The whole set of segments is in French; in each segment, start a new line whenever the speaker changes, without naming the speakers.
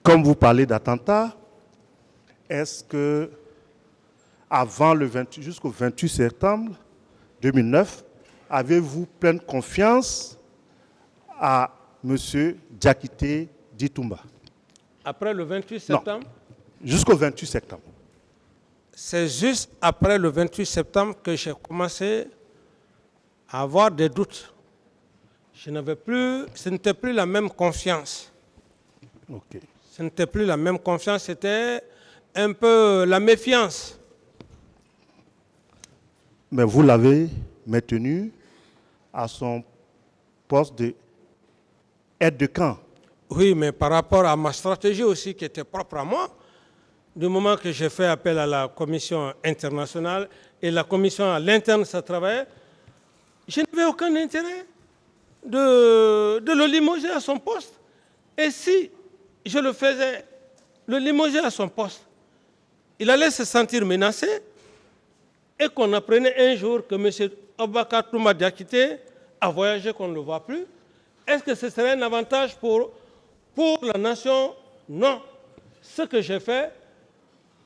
comme vous parlez d'attentat, est-ce que jusqu'au 28 septembre 2009, avez-vous pleine confiance à M. Diakité Ditumba?
Après le 28 septembre?
Non, jusqu'au 28 septembre.
C'est juste après le 28 septembre que j'ai commencé à avoir des doutes. Ce n'était plus la même confiance.
Ok.
Ce n'était plus la même confiance, c'était un peu la méfiance.
Mais vous l'avez maintenu à son poste d'aide de camp.
Oui, mais par rapport à ma stratégie aussi qui était propre à moi, du moment que j'ai fait appel à la commission internationale et la commission à l'interne, ça travaillait, je n'avais aucun intérêt de le limoger à son poste. Et si je le faisais, le limoger à son poste, il allait se sentir menacé et qu'on apprenait un jour que M. Abubakar Toumba Diakité a voyagé, qu'on ne le voit plus. Est-ce que ce serait un avantage pour la nation? Non. Ce que j'ai fait,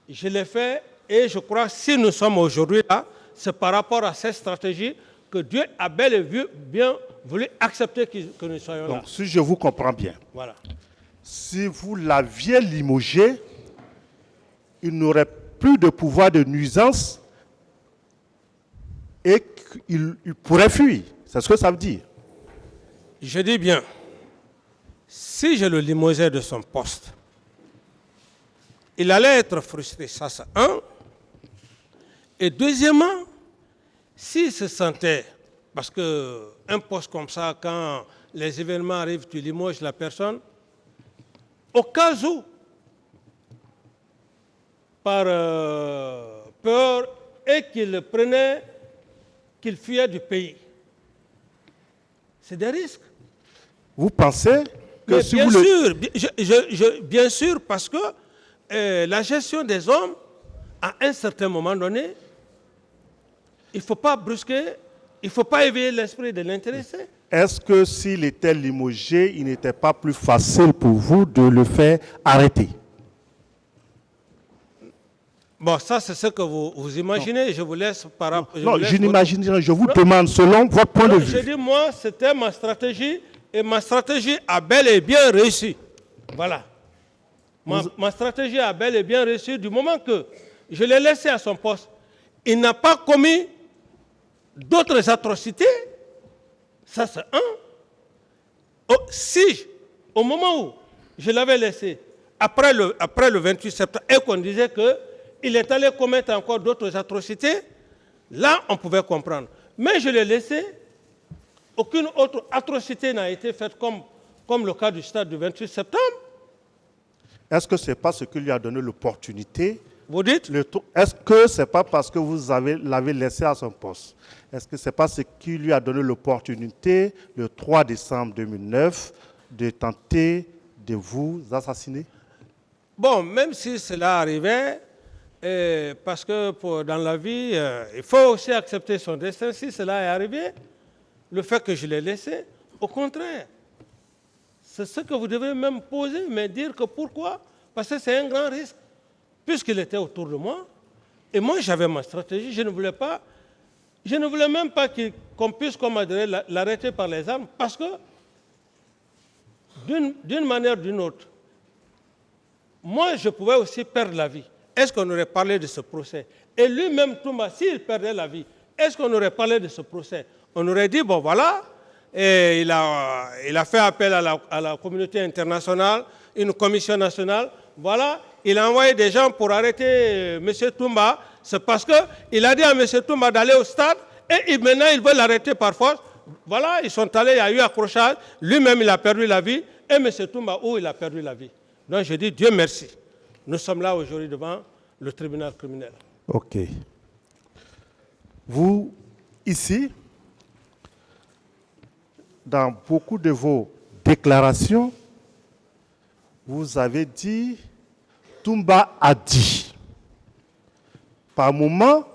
je l'ai fait et je crois que si nous sommes aujourd'hui là, c'est par rapport à cette stratégie que Dieu a bel et bien voulu accepter que nous soyons là.
Donc, si je vous comprends bien,
voilà.
Si vous l'aviez limogé, il n'aurait plus de pouvoir de nuisance et qu'il pourrait fuir. C'est ce que ça veut dire.
Je dis bien, si je le limogeais de son poste, il allait être frustré, ça c'est un. Et deuxièmement, s'il se sentait, parce qu'un poste comme ça, quand les événements arrivent, tu limoges la personne, au cas où, par peur, et qu'il prenait, qu'il fuyait du pays. C'est des risques.
Vous pensez que
mais
si
bien
vous
sûr, bien sûr, parce que la gestion des hommes, à un certain moment donné, il ne faut pas brusquer, il ne faut pas éveiller l'esprit de l'intéressé.
Est-ce que s'il était limogé, il n'était pas plus facile pour vous de le faire arrêter?
Bon, ça c'est ce que vous imaginez, je vous laisse par rapport...
Non, je n'imagine rien, je vous demande selon votre point de vue.
Je dis, moi, c'était ma stratégie, et ma stratégie a bel et bien réussi. Voilà. Ma stratégie a bel et bien réussi du moment que je l'ai laissé à son poste. Il n'a pas commis d'autres atrocités. Ça, c'est un. Si, au moment où je l'avais laissé, après le 28 septembre, et qu'on disait qu'il est allé commettre encore d'autres atrocités, là, on pouvait comprendre. Mais je l'ai laissé, aucune autre atrocité n'a été faite comme le cas du stade du 28 septembre.
Est-ce que ce n'est pas ce qui lui a donné l'opportunité?
Vous dites?
Est-ce que ce n'est pas parce que vous l'avez laissé à son poste? Est-ce que ce n'est pas ce qui lui a donné l'opportunité, le 3 décembre 2009, de tenter de vous assassiner?
Bon, même si cela arrivait, parce que dans la vie, il faut aussi accepter son destin. Si cela est arrivé, le fait que je l'ai laissé, au contraire, c'est ce que vous devez même poser, mais dire que pourquoi? Parce que c'est un grand risque, puisqu'il était autour de moi. Et moi, j'avais ma stratégie, je ne voulais même pas qu'on puisse, comme on dirait, l'arrêter par les armes, parce que, d'une manière ou d'une autre, moi, je pouvais aussi perdre la vie. Est-ce qu'on aurait parlé de ce procès? Et lui-même, Toumba, s'il perdait la vie, est-ce qu'on aurait parlé de ce procès? On aurait dit, bon voilà, et il a fait appel à la communauté internationale, une commission nationale, voilà, il a envoyé des gens pour arrêter M. Toumba, c'est parce qu'il a dit à M. Toumba d'aller au stade, et maintenant il veut l'arrêter par force. Voilà, ils sont allés, il y a eu accrochage, lui-même il a perdu la vie, et M. Toumba, il a perdu la vie. Donc je dis, Dieu merci, nous sommes là aujourd'hui devant le tribunal criminel.
Ok. Vous, ici, dans beaucoup de vos déclarations, vous avez dit, Toumba a dit. Par moment,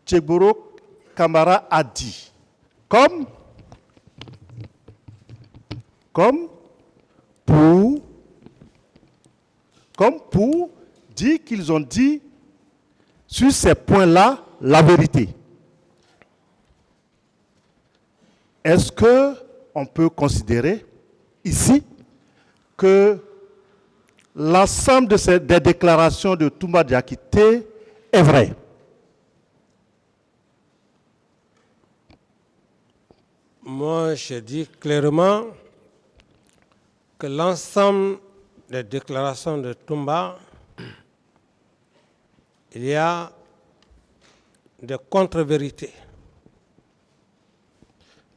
Tcheboro Kamara a dit. Comme pour comme pour dire qu'ils ont dit sur ces points-là la vérité. Est-ce qu'on peut considérer ici que l'ensemble des déclarations de Toumba Diakité est vrai?
Moi, je dis clairement que l'ensemble des déclarations de Toumba, il y a des contre-vérités.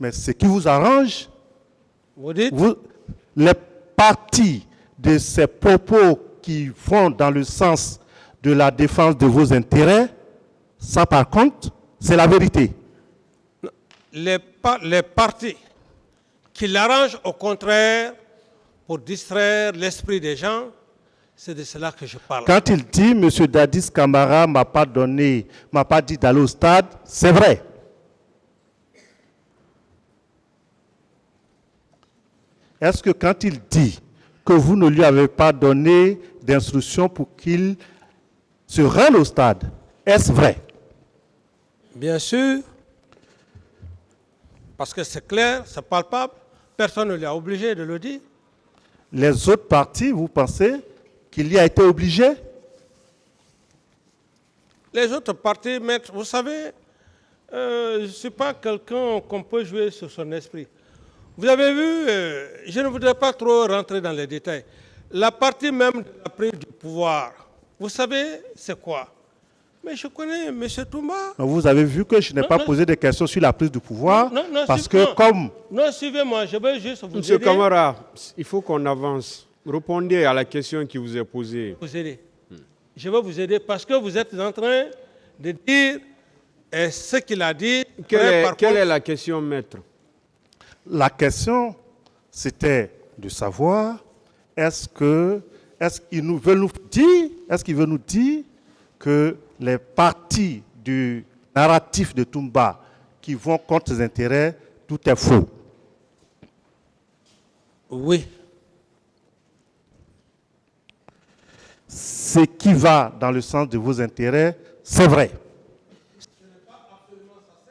Mais ce qui vous arrange,
Vous dites?
les parties de ces propos qui vont dans le sens de la défense de vos intérêts, ça par contre, c'est la vérité.
Les partis qui l'arrangent au contraire pour distraire l'esprit des gens, c'est de cela que je parle.
Quand il dit M. Dadis Camara m'a pas dit d'aller au stade, c'est vrai. Est-ce que quand il dit que vous ne lui avez pas donné d'instruction pour qu'il se rende au stade, est-ce vrai?
Bien sûr, parce que c'est clair, c'est palpable, personne ne l'a obligé de le dire.
Les autres partis, vous pensez qu'il y a été obligé?
Les autres partis, maître, vous savez, je ne suis pas quelqu'un qu'on peut jouer sur son esprit. Vous avez vu, je ne voudrais pas trop rentrer dans les détails, la partie même de la prise du pouvoir, vous savez, c'est quoi? Mais je connais M. Toumba.
Vous avez vu que je n'ai pas posé de questions sur la prise du pouvoir, parce que comme...
Non, suivez-moi, je veux juste vous
Monsieur
aider.
Camara, il faut qu'on avance. Répondez à la question qui vous est posée.
Vous aider. Je veux vous aider parce que vous êtes en train de dire ce qu'il a dit.
Quelle est la question, maître?
La question, c'était de savoir, est-ce qu'il veut nous dire que les parties du narratif de Toumba qui vont contre ses intérêts, tout est faux?
Oui.
Ce qui va dans le sens de vos intérêts, c'est vrai.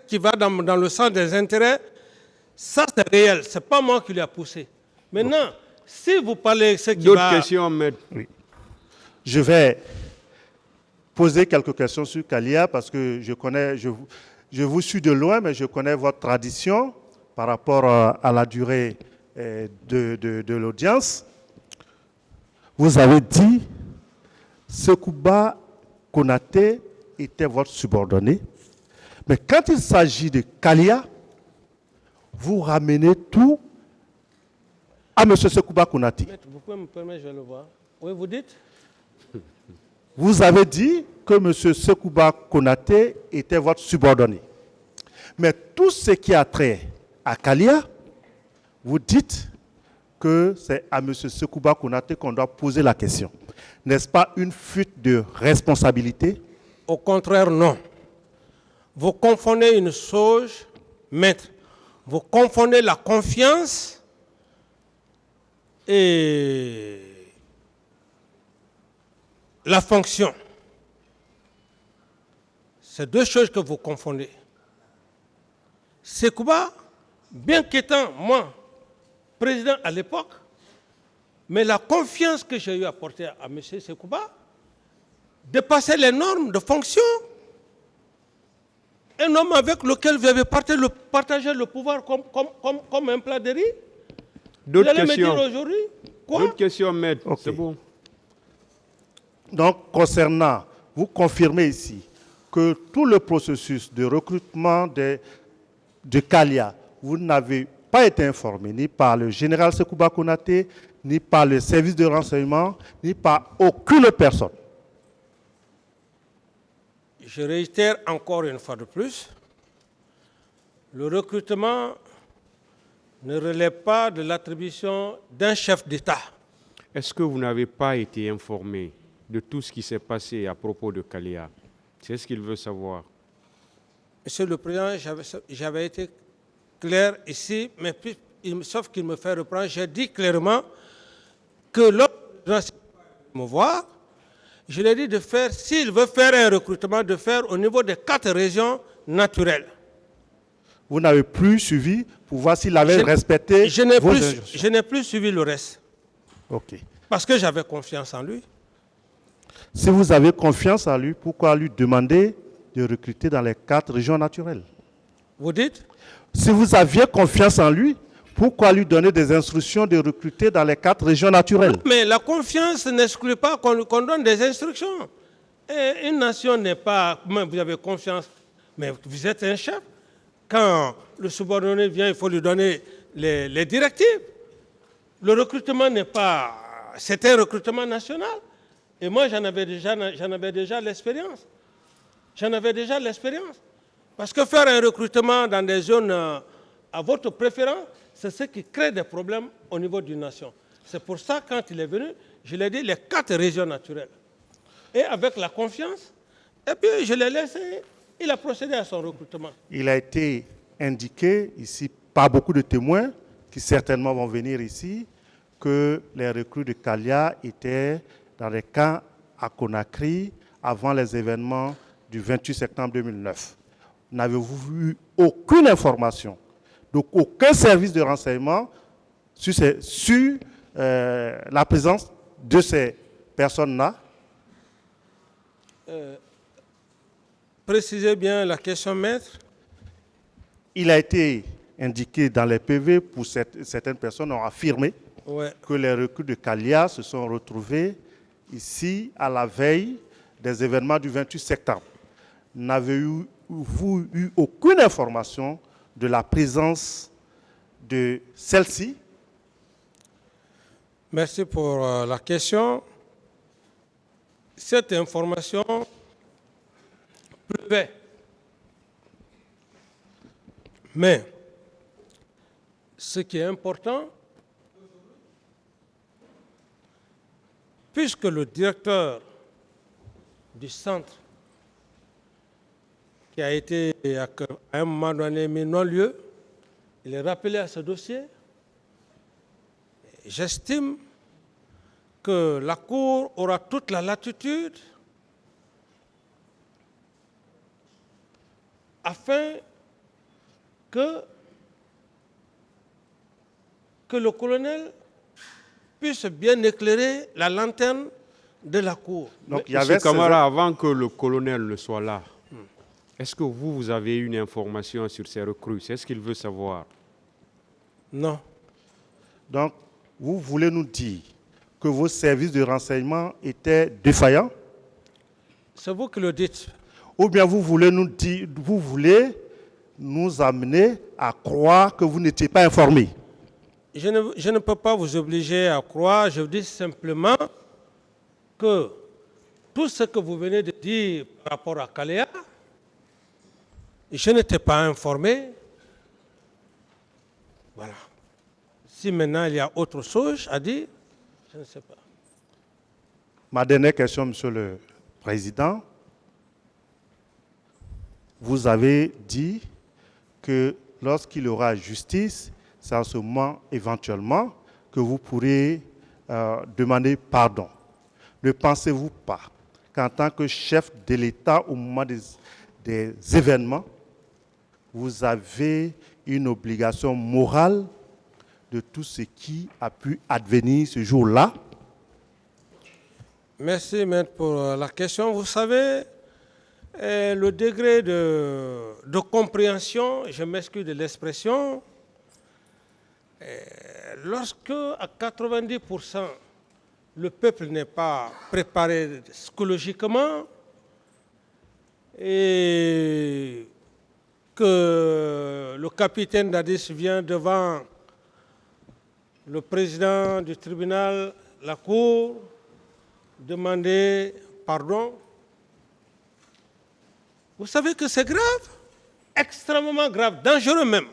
Qui va dans le sens des intérêts, ça c'est réel, ce n'est pas moi qui l'ai poussé. Maintenant, si vous parlez de ce qui va...
D'autres questions, maître?
Oui. Je vais poser quelques questions sur Kalia parce que je vous suis de loin, mais je connais votre tradition par rapport à la durée de l'audience. Vous avez dit Sekouba Konaté était votre subordonné, mais quand il s'agit de Kalia, vous ramenez tout à M. Sekouba Konaté.
Vous pouvez me permettre, je vais le voir. Oui, vous dites?
Vous avez dit que M. Sekouba Konaté était votre subordonné. Mais tout ce qui a trait à Kalia, vous dites que c'est à M. Sekouba Konaté qu'on doit poser la question. N'est-ce pas une fuite de responsabilité?
Au contraire, non. Vous confondez une chose, maître. Vous confondez la confiance et la fonction. C'est deux choses que vous confondez. Sekouba, bien qu'étant moi président à l'époque, mais la confiance que j'ai eu à porter à M. Sekouba dépassait les normes de fonction. Un homme avec lequel vous avez partagé le pouvoir comme un plat de riz.
D'autres
Vous allez
questions?
me dire aujourd'hui quoi?
D'autres questions, maître?
Okay.
C'est bon.
Donc, concernant, vous confirmez ici que tout le processus de recrutement de Kalia, vous n'avez pas été informé ni par le général Sekouba Konaté, ni par le service de renseignement, ni par aucune personne.
Je réitère encore une fois de plus, le recrutement ne relève pas de l'attribution d'un chef d'État.
Est-ce que vous n'avez pas été informé de tout ce qui s'est passé à propos de Kalia? C'est ce qu'il veut savoir.
Monsieur le Président, j'avais été clair ici, mais sauf qu'il me fait reprendre, j'ai dit clairement que l'homme me voir. Je lui ai dit de faire, s'il veut faire un recrutement, de faire au niveau des 4 régions naturelles.
Vous n'avez plus suivi pour voir s'il avait respecté
je
vos injonctions.
Je n'ai plus suivi le reste.
Ok.
Parce que j'avais confiance en lui.
Si vous avez confiance en lui, pourquoi lui demander de recruter dans les 4 régions naturelles?
Vous dites?
Si vous aviez confiance en lui, pourquoi lui donner des instructions de recruter dans les 4 régions naturelles?
Mais la confiance n'exclut pas qu'on donne des instructions. Et une nation n'est pas... Vous avez confiance, mais vous êtes un chef. Quand le subordonné vient, il faut lui donner les directives. Le recrutement n'est pas... C'est un recrutement national. Et moi, j'en avais déjà l'expérience. J'en avais déjà l'expérience. Parce que faire un recrutement dans des zones à votre préférence, c'est ce qui crée des problèmes au niveau d'une nation. C'est pour ça, quand il est venu, je lui ai dit les 4 régions naturelles. Et avec la confiance, et puis je l'ai laissé, il a procédé à son recrutement.
Il a été indiqué ici par beaucoup de témoins qui certainement vont venir ici que les recrues de Kalia étaient dans les camps à Conakry avant les événements du 28 septembre 2009. N'avez-vous eu aucune information, donc aucun service de renseignement sur la présence de ces personnes-là?
Précisez bien la question, maître.
Il a été indiqué dans les PV, pour certaines personnes ont affirmé que les recrues de Kalia se sont retrouvés ici à la veille des événements du 28 septembre. N'avez-vous eu aucune information de la présence de celle-ci?
Merci pour la question. Cette information pleuvait. Mais ce qui est important, puisque le directeur du centre, qui a été à un moment donné mis non-lieu, il est rappelé à ce dossier, j'estime que la Cour aura toute la latitude afin que le colonel puisse bien éclairer la lanterne de la Cour.
Donc, Monsieur Camara, avant que le colonel ne soit là, est-ce que vous avez une information sur ces recrues? C'est ce qu'il veut savoir.
Non.
Donc, vous voulez nous dire que vos services de renseignement étaient défaillants?
C'est vous qui le dites.
Ou bien vous voulez nous amener à croire que vous n'étiez pas informés?
Je ne peux pas vous obliger à croire. Je vous dis simplement que tout ce que vous venez de dire par rapport à Kaléa, je n'étais pas informé. Voilà. Si maintenant il y a autre chose à dire, je ne sais pas.
Ma dernière question, Monsieur le Président. Vous avez dit que lorsqu'il y aura justice, c'est en ce moment éventuellement que vous pourrez demander pardon. Ne pensez-vous pas qu'en tant que chef de l'État au moment des événements, vous avez une obligation morale de tout ce qui a pu advenir ce jour-là?
Merci, maître, pour la question. Vous savez, le degré de compréhension, je m'excuse de l'expression, lorsque à 90% le peuple n'est pas préparé psychologiquement et que le capitaine Dadis vient devant le président du tribunal, la cour, demander pardon. Vous savez que c'est grave, extrêmement grave, dangereux même.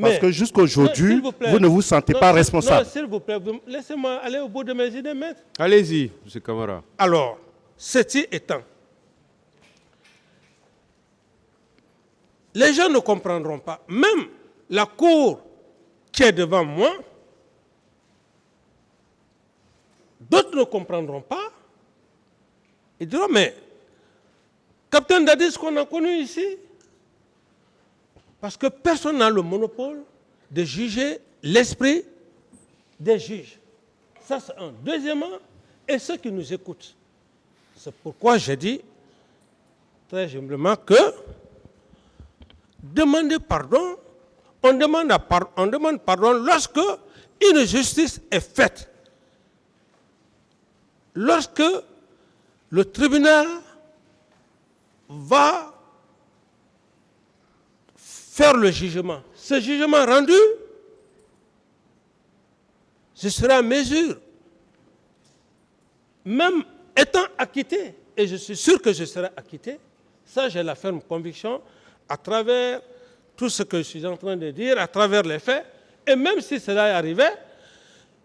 Parce que jusqu'aujourd'hui, vous ne vous sentez pas responsable.
Non, s'il vous plaît, laissez-moi aller au bout de mes idées, maître.
Allez-y, M. Camara.
Alors, ceci étant, les gens ne comprendront pas. Même la cour qui est devant moi d'autres ne comprendront pas. Ils diront, mais Capitaine Dadis qu'on a connu ici, parce que personne n'a le monopole de juger l'esprit des juges. Ça, c'est un. Deuxièmement, et ceux qui nous écoutent, c'est pourquoi j'ai dit très humblement que demander pardon, on demande pardon lorsque une justice est faite. Lorsque le tribunal va faire le jugement. Ce jugement rendu, je serai en mesure, même étant acquitté, et je suis sûr que je serai acquitté, ça j'ai la ferme conviction, à travers tout ce que je suis en train de dire, à travers les faits, et même si cela est arrivé,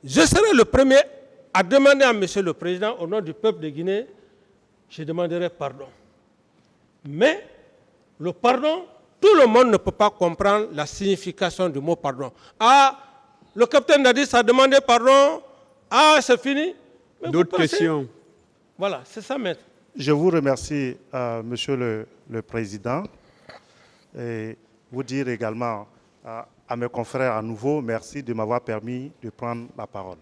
je serai le premier à demander à M. le Président, au nom du peuple de Guinée, je demanderai pardon. Mais le pardon, tout le monde ne peut pas comprendre la signification du mot pardon. Ah, le capitaine Dadis a demandé pardon, ah, c'est fini.
D'autres questions?
Voilà, c'est ça, maître.
Je vous remercie, Monsieur le Président, et vous dire également à mes confrères à nouveau merci de m'avoir permis de prendre la parole.